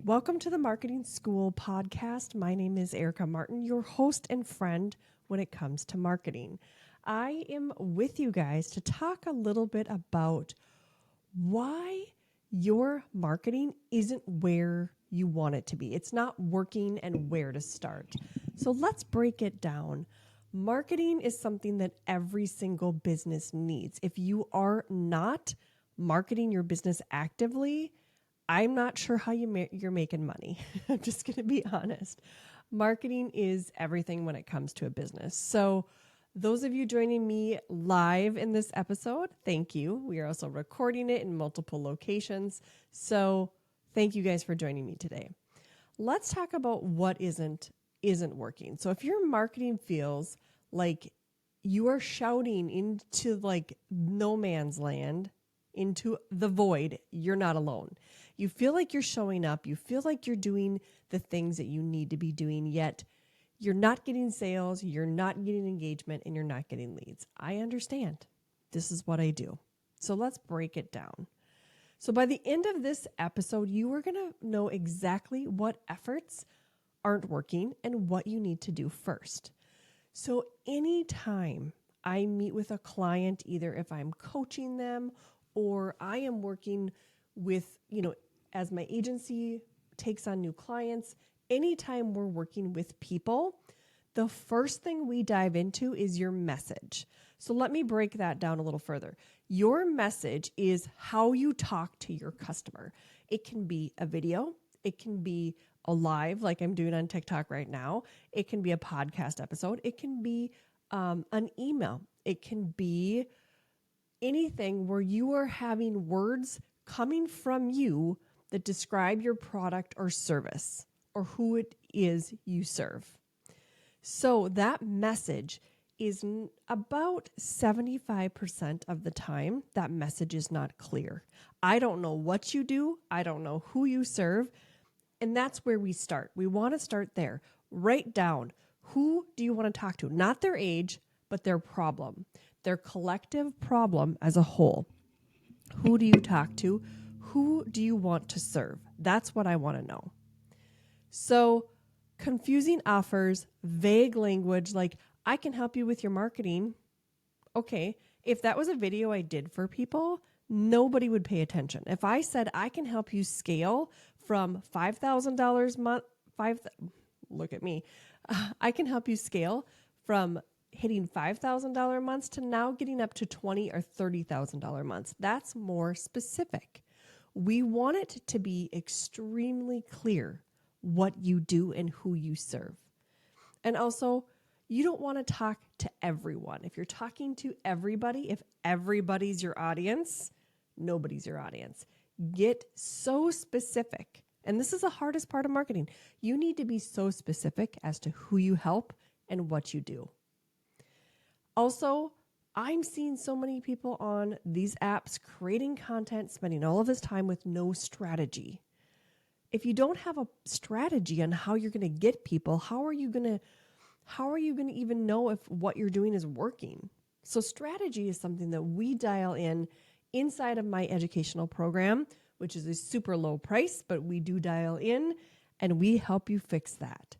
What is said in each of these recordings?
Welcome to the Marketing School podcast. My name is Erica Martin, your host and friend when it comes to marketing. I am with you guys to talk a little bit about why your marketing isn't where you want it to be. It's not working and where to start. So let's break it down. Marketing is something that every single business needs. If you are not marketing your business actively, I'm not sure how you're making money. I'm just going to be honest. Marketing is everything when it comes to a business. So those of you joining me live in this episode, thank you. We are also recording it in multiple locations. So thank you guys for joining me today. Let's talk about what isn't working. So if your marketing feels like you are shouting into like no man's land, into the void, you're not alone. You feel like you're showing up. You feel like you're doing the things that you need to be doing, yet you're not getting sales, you're not getting engagement, and you're not getting leads. I understand. This is what I do. So let's break it down. So by the end of this episode, you are going to know exactly what efforts aren't working and what you need to do first. So anytime I meet with a client, either if I'm coaching them or I am working with, as my agency takes on new clients, anytime we're working with people, the first thing we dive into is your message. So let me break that down a little further. Your message is how you talk to your customer. It can be a video. It can be a live like I'm doing on TikTok right now. It can be a podcast episode. It can be an email. It can be anything where you are having words coming from you that describe your product or service or who it is you serve. So that message is about 75% of the time, that message is not clear. I don't know what you do. I don't know who you serve. And that's where we start. We want to start there. Write down, who do you want to talk to? Not their age, but their problem, their collective problem as a whole. Who do you talk to? Who do you want to serve? That's what I want to know. So confusing offers, vague language like, I can help you with your marketing. Okay, if that was a video I did for people, nobody would pay attention. If I said I can help you scale from $5,000 a month, look at me. I can help you scale from hitting $5,000 months to now getting up to $20,000 or $30,000 months. That's more specific. We want it to be extremely clear what you do and who you serve. And also, you don't want to talk to everyone. If you're talking to everybody, if everybody's your audience, nobody's your audience. Get so specific. And this is the hardest part of marketing. You need to be so specific as to who you help and what you do. Also, I'm seeing so many people on these apps creating content, spending all of this time with no strategy. If you don't have a strategy on how you're going to get people, how are you going to even know if what you're doing is working? So strategy is something that we dial in inside of my educational program, which is a super low price, but we do dial in and we help you fix that.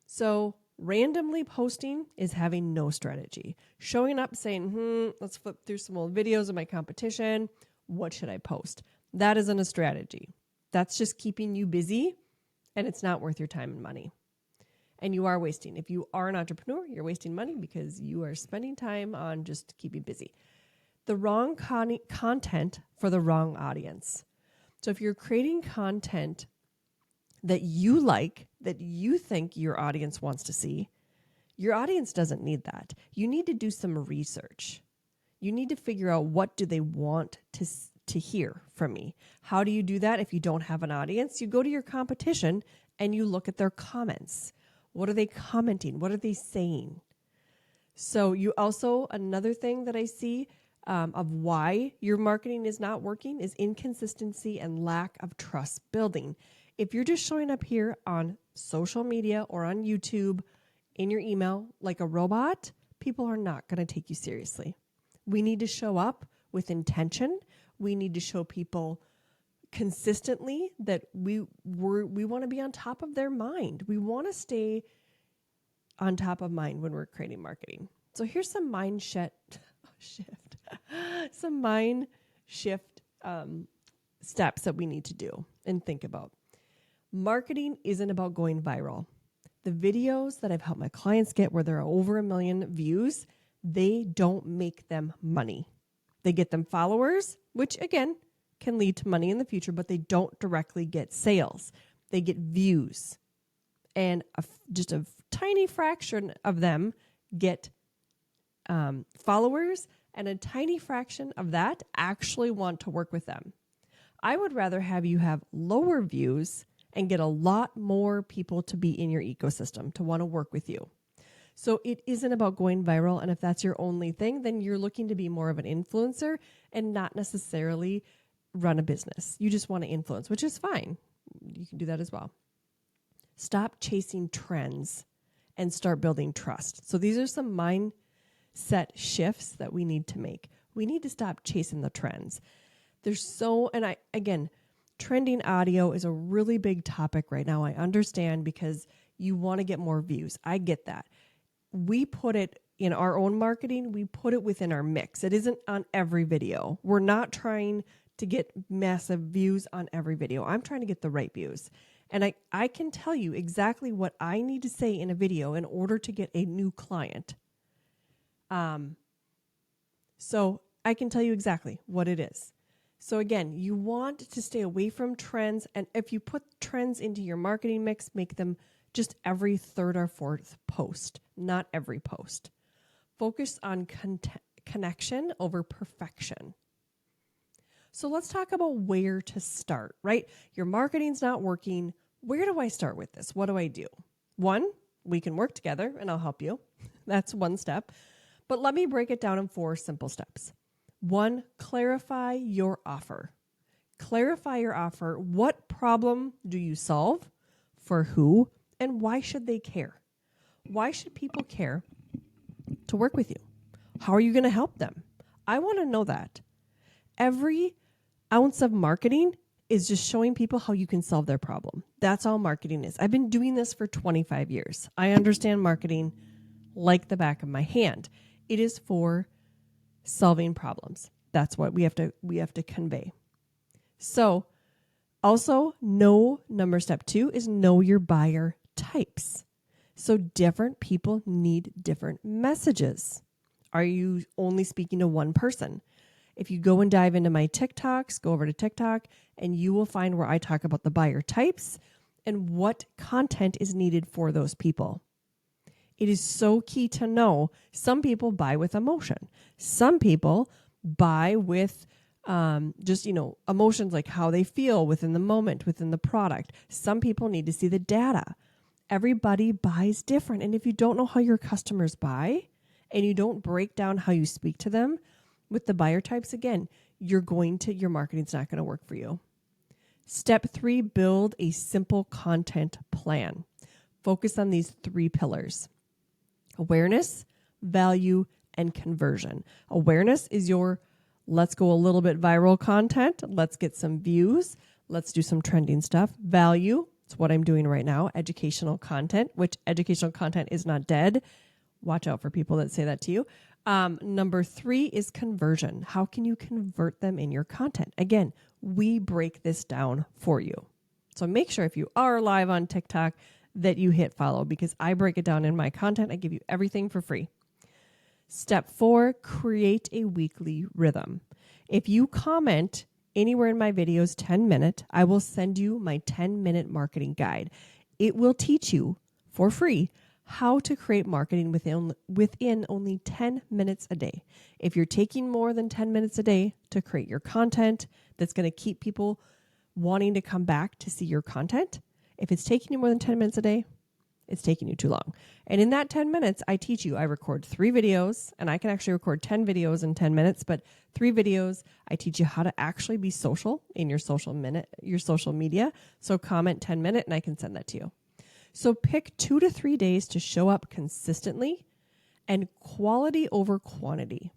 So randomly posting is having no strategy. Showing up saying, let's flip through some old videos of my competition. What should I post? That isn't a strategy. That's just keeping you busy, and it's not worth your time and money. And you are wasting. If you are an entrepreneur, you're wasting money because you are spending time on just keeping busy. The wrong content for the wrong audience. So if you're creating content that you like, that you think your audience wants to see, your audience doesn't need that. You need to do some research. You need to figure out what do they want to hear from me. How do you do that if you don't have an audience? You go to your competition and you look at their comments. What are they commenting? What are they saying? So you also, another thing that I see of why your marketing is not working is inconsistency and lack of trust building. If you're just showing up here on social media or on YouTube in your email like a robot, people are not going to take you seriously. We need to show up with intention. We need to show people consistently, that we want to be on top of their mind. We want to stay on top of mind when we're creating marketing. So here's some mind shift, some mind shift steps that we need to do and think about. Marketing isn't about going viral. The videos that I've helped my clients get where there are over 1 million views, they don't make them money. They get them followers, which again can lead to money in the future, but they don't directly get sales. They get views. And just a tiny fraction of them get followers, and a tiny fraction of that actually want to work with them. I would rather have you have lower views and get a lot more people to be in your ecosystem, to want to work with you. So it isn't about going viral. And if that's your only thing, then you're looking to be more of an influencer and not necessarily run a business. You just want to influence, which is fine. You can do that as well. Stop chasing trends and start building trust. So these are some mindset shifts that we need to make. We need to stop chasing the trends. Trending audio is a really big topic right now. I understand, because you want to get more views. I get that. We put it in our own marketing. We put it within our mix. It isn't on every video. We're not trying to get massive views on every video. I'm trying to get the right views. And I can tell you exactly what I need to say in a video in order to get a new client. So I can tell you exactly what it is. So again, you want to stay away from trends. And if you put trends into your marketing mix, make them just every third or fourth post, not every post. Focus on connection over perfection. So let's talk about where to start, right? Your marketing's not working. Where do I start with this? What do I do? One, we can work together and I'll help you. That's one step. But let me break it down in 4 simple steps. 1, clarify your offer. Clarify your offer. What problem do you solve? For who? And why should they care? Why should people care to work with you? How are you going to help them? I want to know that. Every ounce of marketing is just showing people how you can solve their problem. That's all marketing is. I've been doing this for 25 years. I understand marketing like the back of my hand. It is for solving problems. That's what we have to convey. So also step 2 is know your buyer types. So different people need different messages. Are you only speaking to one person? If you go and dive into my TikToks, go over to TikTok, and you will find where I talk about the buyer types and what content is needed for those people. It is so key to know. Some people buy with emotion. Some people buy with emotions like how they feel within the moment, within the product. Some people need to see the data. Everybody buys different. And if you don't know how your customers buy and you don't break down how you speak to them with the buyer types, again, your marketing's not going to work for you. Step 3, build a simple content plan. Focus on these 3 pillars: awareness, value, and conversion. Awareness is your let's go a little bit viral content. Let's get some views. Let's do some trending stuff. Value, it's what I'm doing right now. Educational content, which educational content is not dead. Watch out for people that say that to you. Number 3 is conversion. How can you convert them in your content? Again, we break this down for you. So make sure if you are live on TikTok that you hit follow, because I break it down in my content. I give you everything for free. Step 4, create a weekly rhythm. If you comment anywhere in my videos 10-minute, I will send you my 10-minute marketing guide. It will teach you for free how to create marketing within only 10 minutes a day. If you're taking more than 10 minutes a day to create your content that's going to keep people wanting to come back to see your content, if it's taking you more than 10 minutes a day, it's taking you too long. And in that 10 minutes, I teach you. I record 3 videos, and I can actually record 10 videos in 10 minutes, but 3 videos, I teach you how to actually be social in your social media. So comment 10-minute, and I can send that to you. So pick 2 to 3 days to show up consistently, and quality over quantity.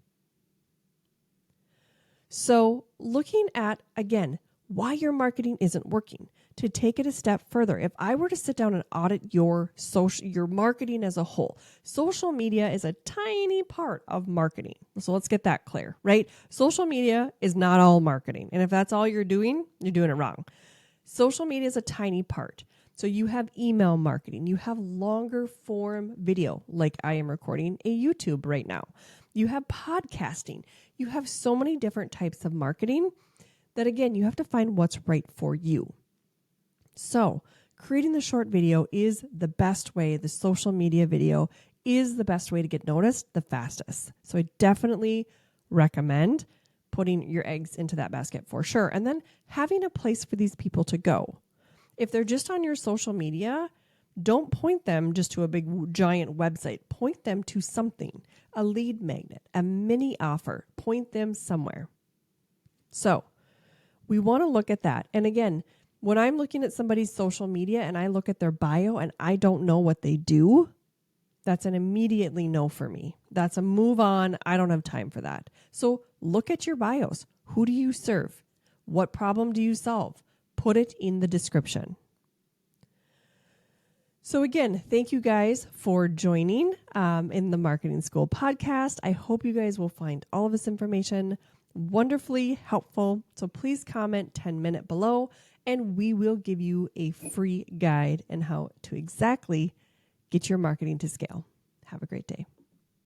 So looking at, again, why your marketing isn't working. To take it a step further, if I were to sit down and audit your marketing as a whole, social media is a tiny part of marketing. So let's get that clear, right? Social media is not all marketing. And if that's all you're doing it wrong. Social media is a tiny part. So you have email marketing, you have longer form video, like I am recording a YouTube right now. You have podcasting. You have so many different types of marketing that, again, you have to find what's right for you. So creating the short video is the best way. The social media video is the best way to get noticed the fastest. So I definitely recommend putting your eggs into that basket for sure. And then having a place for these people to go. If they're just on your social media, don't point them just to a big giant website. Point them to something, a lead magnet, a mini offer. Point them somewhere. So we want to look at that. And again, when I'm looking at somebody's social media and I look at their bio and I don't know what they do, that's an immediately no for me. That's a move on. I don't have time for that. So look at your bios. Who do you serve? What problem do you solve? Put it in the description. So again, thank you guys for joining in the Marketing School podcast. I hope you guys will find all of this information wonderfully helpful. So please comment 10-minute below and we will give you a free guide on how to exactly get your marketing to scale. Have a great day.